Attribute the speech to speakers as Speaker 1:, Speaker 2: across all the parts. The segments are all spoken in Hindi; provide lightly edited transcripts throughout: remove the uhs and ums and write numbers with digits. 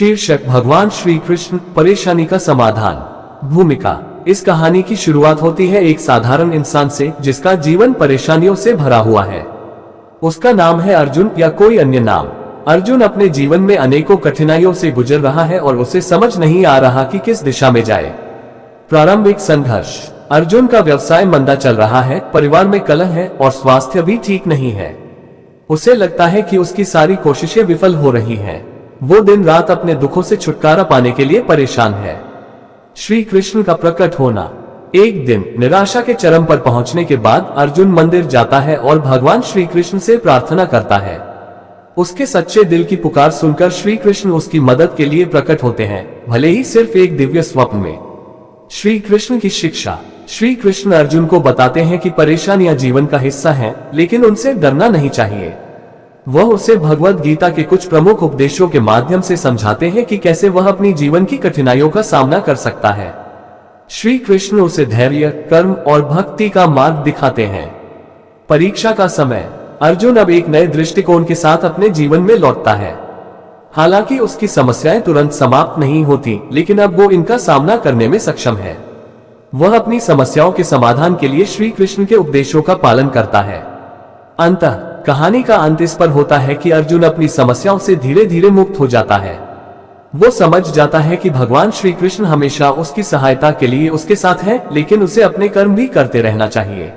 Speaker 1: शीर्षक भगवान श्री कृष्ण परेशानी का समाधान। भूमिका। इस कहानी की शुरुआत होती है एक साधारण इंसान से जिसका जीवन परेशानियों से भरा हुआ है। उसका नाम है अर्जुन या कोई अन्य नाम। अर्जुन अपने जीवन में अनेकों कठिनाइयों से गुजर रहा है और उसे समझ नहीं आ रहा कि किस दिशा में जाए। प्रारंभिक संघर्ष। अर्जुन का व्यवसाय मंदा चल रहा है, परिवार में कलह है और स्वास्थ्य भी ठीक नहीं है। उसे लगता है कि उसकी सारी कोशिशें विफल हो रही हैं। वो दिन रात अपने दुखों से छुटकारा पाने के लिए परेशान है। श्री कृष्ण का प्रकट होना। एक दिन निराशा के चरम पर पहुंचने के बाद अर्जुन मंदिर जाता है और भगवान श्री कृष्ण से प्रार्थना करता है। उसके सच्चे दिल की पुकार सुनकर श्री कृष्ण उसकी मदद के लिए प्रकट होते हैं, भले ही सिर्फ एक दिव्य स्वप्न में। श्री कृष्ण की शिक्षा। श्री कृष्ण अर्जुन को बताते हैं कि परेशानियां जीवन का हिस्सा हैं, लेकिन उनसे डरना नहीं चाहिए। वह उसे भगवद गीता के कुछ प्रमुख उपदेशों के माध्यम से समझाते हैं कि कैसे वह अपनी जीवन की कठिनाइयों का सामना कर सकता है। श्री कृष्ण उसे धैर्य, कर्म और भक्ति का मार्ग दिखाते हैं। परीक्षा का समय। अर्जुन अब एक नए दृष्टिकोण के साथ अपने जीवन में लौटता है। हालांकि उसकी समस्याएं तुरंत समाप्त नहीं होती, लेकिन अब वो इनका सामना करने में सक्षम है। वह अपनी समस्याओं के समाधान के लिए श्री कृष्ण के उपदेशों का पालन करता है। अंततः कहानी का अंत इस पर होता है कि अर्जुन अपनी समस्याओं से धीरे धीरे मुक्त हो जाता है। वो समझ जाता है कि भगवान श्री कृष्ण हमेशा उसकी सहायता के लिए उसके साथ है, लेकिन उसे अपने कर्म भी करते रहना चाहिए।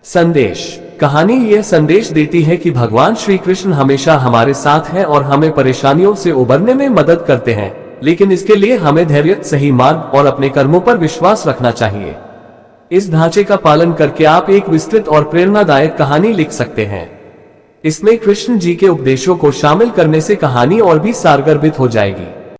Speaker 1: संदेश। कहानी यह संदेश देती है कि भगवान श्री कृष्ण हमेशा हमारे साथ हैं और हमें परेशानियों से उबरने में मदद करते हैं, लेकिन इसके लिए हमें धैर्य, सही मार्ग और अपने कर्मों पर विश्वास रखना चाहिए। इस ढांचे का पालन करके आप एक विस्तृत और प्रेरणादायक कहानी लिख सकते हैं। इसमें कृष्ण जी के उपदेशों को शामिल करने से कहानी और भी सारगर्भित हो जाएगी।